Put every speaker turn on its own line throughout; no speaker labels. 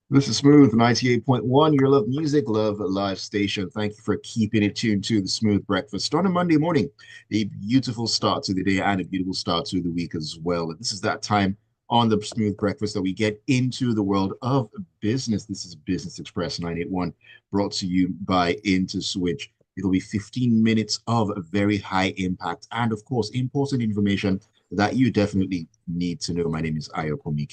This is Smooth 98.1, your love music, love live station. Thank you for keeping it tuned to the Smooth Breakfast on a Monday morning. A beautiful start to the day and a beautiful start to the week as well. This is that time on the Smooth Breakfast that we get into the world of business. This is Business Express 981, brought to you by Into Switch. It'll be 15 minutes of very high impact and, of course, important information that you definitely need to know. My name is Ayokunmi.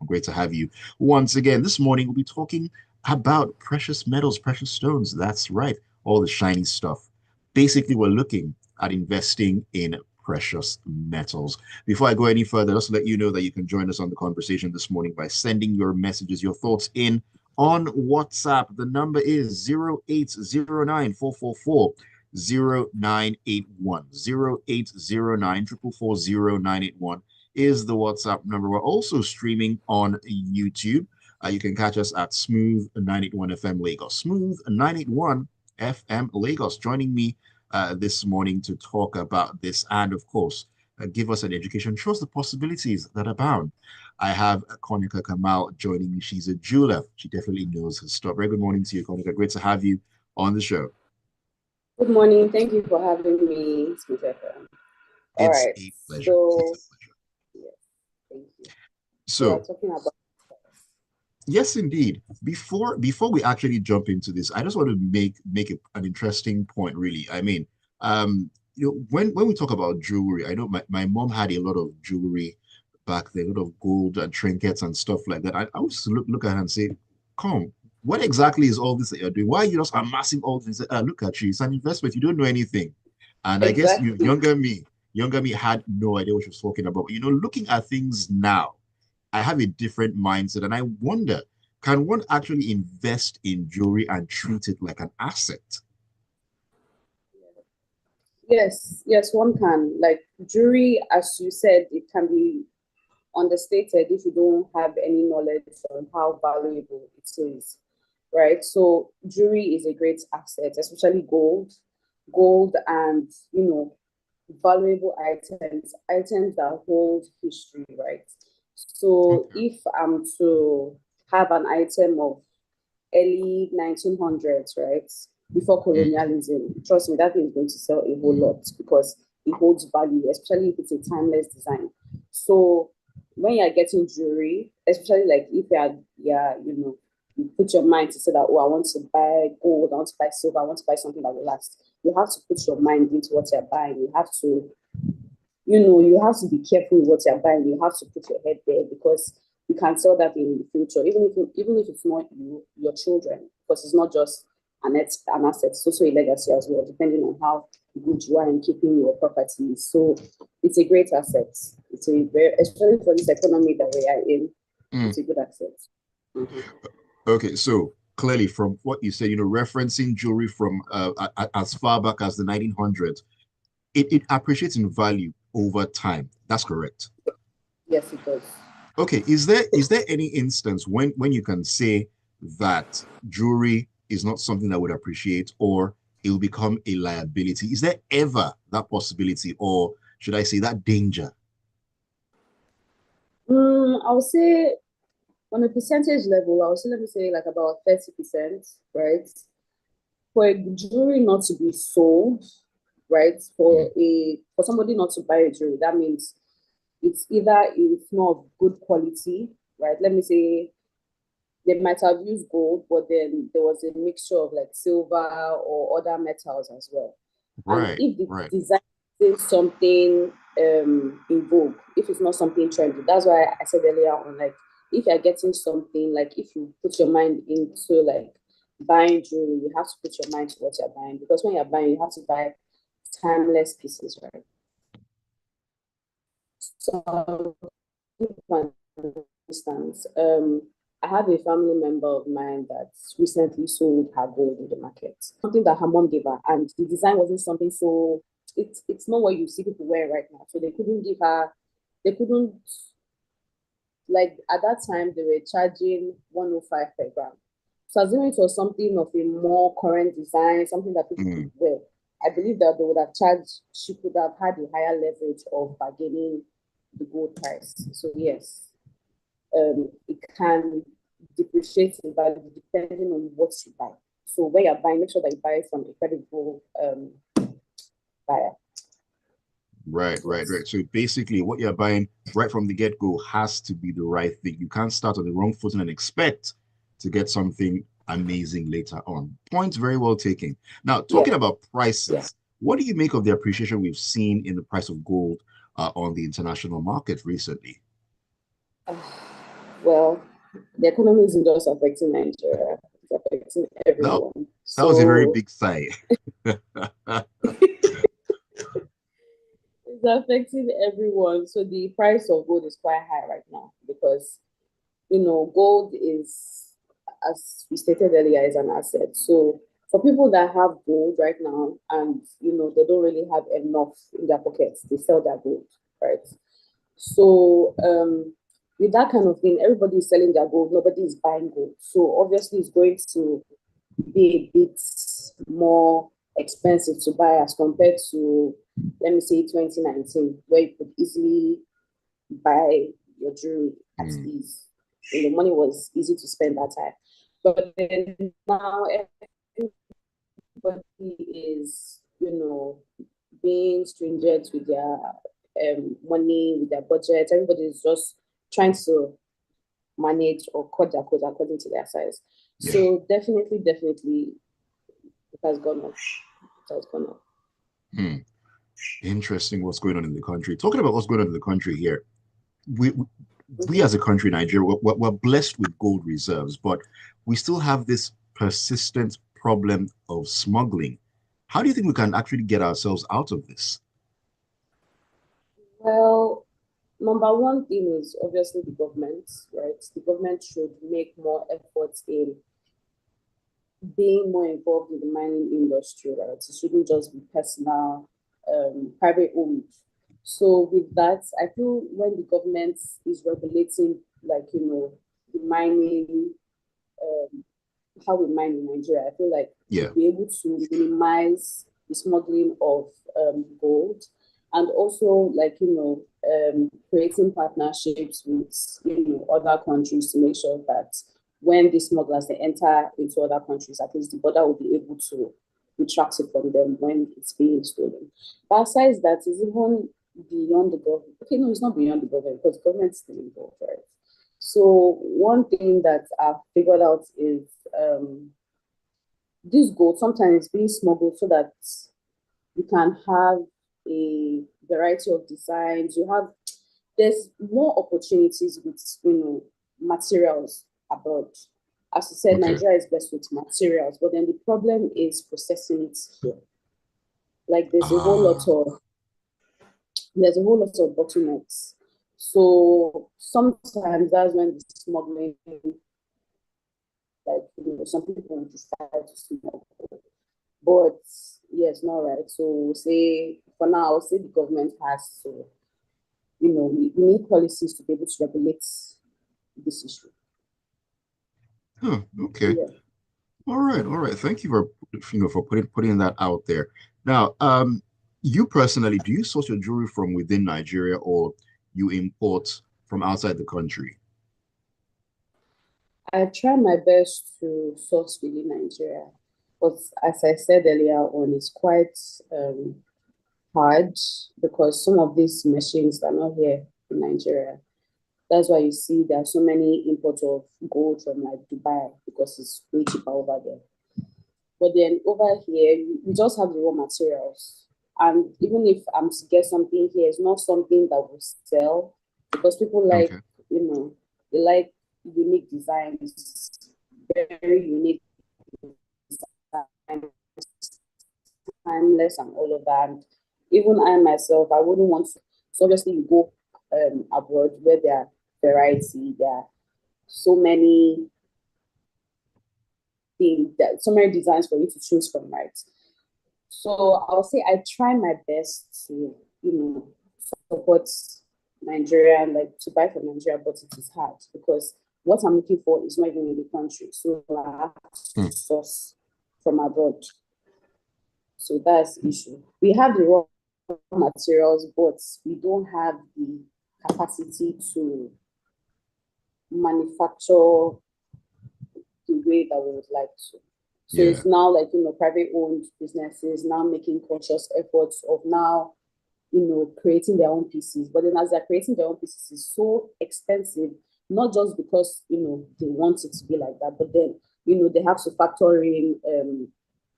Great to have you once again. This morning, we'll be talking about precious metals, precious stones. That's right, all the shiny stuff. Basically, we're looking at investing in precious metals. Before I go any further, just to let you know that you can join us on the conversation this morning by sending your messages, your thoughts in on WhatsApp. The number is 0809 444 0981. 0809 444 is the WhatsApp number. We're also streaming on YouTube. You can catch us at Smooth 981 FM Lagos. Smooth 981 FM Lagos. Joining me this morning to talk about this and, of course, give us an education, show us the possibilities that abound. I have Konika Kamal joining me. She's a jeweler. She definitely knows her stuff. Very good morning to you, Konika. Great to have you on the show.
Good morning. Thank you for having me, Smith FM. All
It's
right.
a pleasure. It's
So,
a pleasure.
yes, thank you. So, we're
So,
talking about.
yes, indeed. Before we actually jump into this, I just want to make an interesting point, really. I mean, when we talk about jewelry, I know my mom had a lot of jewelry back then, a lot of gold and trinkets and stuff like that. I would just look at her and say, "Come, what exactly is all this that you're doing? Why are you just amassing all this? Look at you, it's an investment. You don't know anything." And I guess you,
Exactly.
younger me had no idea what she was talking about. But, looking at things now, I have a different mindset, and I wonder, can one actually invest in jewelry and treat it like an asset?
Yes, one can. Like jewelry, as you said, it can be understated if you don't have any knowledge on how valuable it is, right? So, jewelry is a great asset, especially gold, and valuable items that hold history, right? So
Okay.
if I'm to have an item of early 1900s, right, before
Mm,
colonialism, trust me, that thing is going to sell a whole lot because it holds value, especially if it's a timeless design. So when you're getting jewelry, especially like if you put your mind to say that, oh, I want to buy gold, I want to buy silver, I want to buy something that will last. You have to put your mind into what you're buying. You have to be careful with what you're buying. You have to put your head there because you can sell that in the future, even if it's not you, your children, because it's not just an asset, it's also a legacy as well, depending on how good you are in keeping your property. So it's a great asset. It's a very, especially for this economy that we are in,
mm.
it's a good asset. Mm-hmm.
Okay, so clearly from what you said, referencing jewelry from as far back as the 1900s, it appreciates in value over time. That's correct.
Yes, it does.
Okay, is there any instance when you can say that jewelry is not something that would appreciate or it will become a liability? Is there ever that possibility, or should I say that danger?
I would say on a percentage level, I would say let me say like about 30%, right? For a jewelry not to be sold, right?
Mm,
For somebody not to buy a jewelry, that means it's not of good quality, right? Let me say they might have used gold, but then there was a mixture of like silver or other metals as well. And
right,
if the
right.
design is something in vogue, if it's not something trendy, that's why I said earlier on, like if you're getting something, like if you put your mind into like buying jewelry, you have to put your mind to what you're buying because when you're buying, you have to buy timeless pieces, right? So, for instance, I have a family member of mine that recently sold her gold in the market. Something that her mom gave her, and the design wasn't something so. It's not what you see people wear right now. So they couldn't give her. They couldn't like at that time they were charging 105 per gram. So assuming it was something of a more current design, something that people could
Mm,
wear, I believe that they would have charged. She could have had a higher leverage of bargaining the gold price. So yes, it can depreciate in value depending on what you buy. So when you're buying, make sure that you buy from a credible buyer.
Right. So basically, what you're buying right from the get-go has to be the right thing. You can't start on the wrong footing and expect to get something amazing later on. Point very well taken. Now, talking about prices, what do you make of the appreciation we've seen in the price of gold on the international market recently?
Well, the economy isn't just affecting Nigeria, it's affecting
That,
everyone.
that was a very
So
big sigh.
it's affecting everyone. So the price of gold is quite high right now because gold is, as we stated earlier, is an asset. So for people that have gold right now and they don't really have enough in their pockets, they sell their gold, right? So with that kind of thing, everybody is selling their gold, nobody is buying gold. So obviously it's going to be a bit more expensive to buy as compared to, let me say, 2019, where you could easily buy your jewelry at ease. The money was easy to spend that time. But then now everybody is, being stringent with their money, with their budget. Everybody is just trying to manage or cut their cost according to their size.
Yeah.
So definitely, it has gone up. It has gone up.
Interesting what's going on in the country. Talking about what's going on in the country here, we as a country, Nigeria, we're blessed with gold reserves, but we still have this persistent problem of smuggling. How do you think we can actually get ourselves out of this?
Well, number one thing is obviously the government, right? The government should make more efforts in being more involved in the mining industry, right? It shouldn't just be personal, private owned. So with that, I feel when the government is regulating, like, the mining, how we mine in Nigeria, I feel like we'll be able to minimize the smuggling of gold, and also, like, creating partnerships with, other countries to make sure that when the smugglers they enter into other countries, at least the border will be able to retract it from them when it's being stolen. But besides that, is even beyond the government. Okay, no, it's not beyond the government because the government's still involved, right? So one thing that I've figured out is this gold sometimes being smuggled so that you can have a variety of designs. There's more opportunities with materials abroad. As you said, Nigeria is best with materials, but then the problem is processing it here. Like there's a whole lot of bottlenecks. So sometimes that's when the smuggling, like some people decide to smuggle. But yes, not right. So say for now, I'll say the government has to, we need policies to be able to regulate this issue.
Okay. Yeah. All right. Thank you for for putting that out there. Now, you personally, do you source your jewelry from within Nigeria or you import from outside the country?
I try my best to source within Nigeria, but as I said earlier on, it's quite hard because some of these machines are not here in Nigeria. That's why you see there are so many imports of gold from like Dubai because it's way cheaper over there. But then over here, we just have the raw materials. And even if I'm to get something here, it's not something that will sell because people like, they like unique designs, very unique designs, timeless and all of that. And even I myself, I wouldn't want to. So obviously you go abroad where there are variety, there are so many things, so many designs for you to choose from, right? So I'll say I try my best to, support Nigeria and like to buy from Nigeria, but it is hard because what I'm looking for is not even in the country. So I have to source from abroad. So that's the issue. We have the raw materials, but we don't have the capacity to manufacture the way that we would like to. So
Yeah.
it's now like, private owned businesses now making conscious efforts of now, creating their own pieces. But then as they're creating their own pieces, it's so expensive, not just because, they want it to be like that, but then, they have to factor in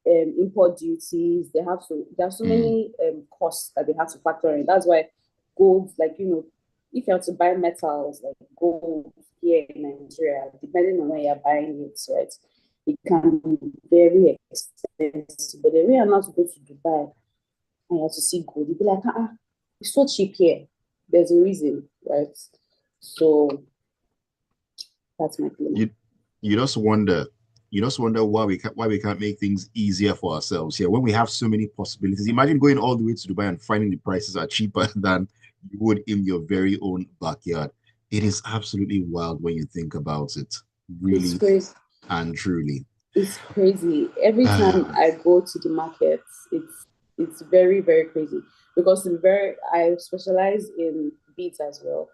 import duties. There are so
Mm.
many costs that they have to factor in. That's why gold, like, if you have to buy metals like gold here in Nigeria, depending on where you're buying it, right, it can be very expensive. But then when you're not to go to Dubai and you have to see gold, you'll be like, it's so cheap here. There's a reason, right? So that's my feeling.
You you just wonder, why we can't make things easier for ourselves here when we have so many possibilities. Imagine going all the way to Dubai and finding the prices are cheaper than you would in your very own backyard. It is absolutely wild when you think about it,
It's
really
crazy.
and truly.
It's crazy. Every time
Ah,
I go to the markets, it's very, very crazy because I specialize in beads as well.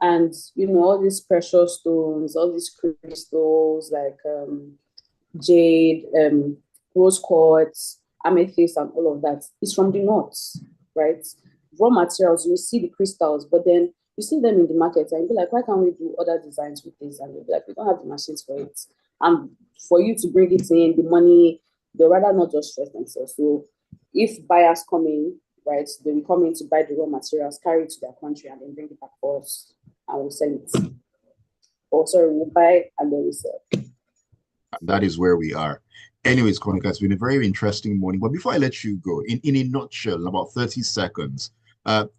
And all these precious stones, all these crystals like jade, rose quartz, amethyst, and all of that is from the north, right? Raw materials, you see the crystals, but then you see them in the market and you be like, why can't we do other designs with this? And you'll be like, we don't have the machines for it. And for you to bring it in, the money, they'd rather not just stress themselves. So if buyers come in, right, they will come in to buy the raw materials, carry it to their country, and then bring it back for us and we'll sell it. Or sorry, we'll buy and then we sell.
that
So
is where we are. Anyways, Konika, it's been a very interesting morning. But before I let you go, in a nutshell, in about 30 seconds,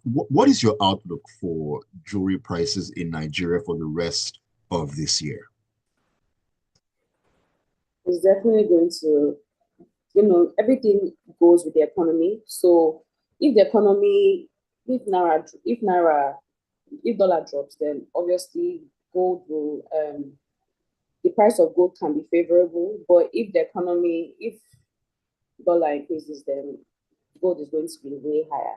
what is your outlook for jewelry prices in Nigeria for the rest of this year?
it's definitely going to, everything goes with the economy. So if the economy, if dollar drops, then obviously gold will, the price of gold can be favorable. But if dollar increases, then gold is going to be way higher.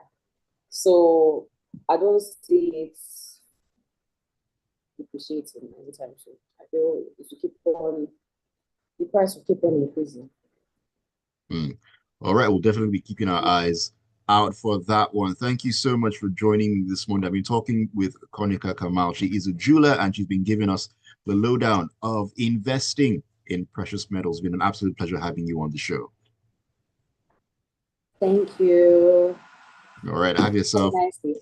So I don't see it depreciating anytime soon. I feel it will keep on, the price will keep on increasing.
Hmm. All right, we'll definitely be keeping our eyes out for that one. Thank you so much for joining me this morning. I've been talking with Konika Kamal. She is a jeweler and she's been giving us the lowdown of investing in precious metals. It's been an absolute pleasure having you on the show.
Thank you.
All right, have
Have a
yourself
nice day.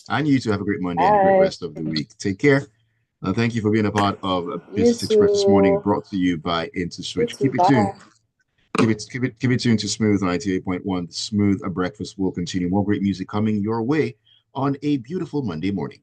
and you to have a great Monday and a great
Bye.
rest of the week. Take care. And thank you for being a part of
You
Business Express this morning,
too.
brought to you by Into
You
Switch.
too.
Keep it tuned.
Bye.
Keep it tuned to Smooth 98.1. The Smooth Breakfast will continue. More great music coming your way on a beautiful Monday morning.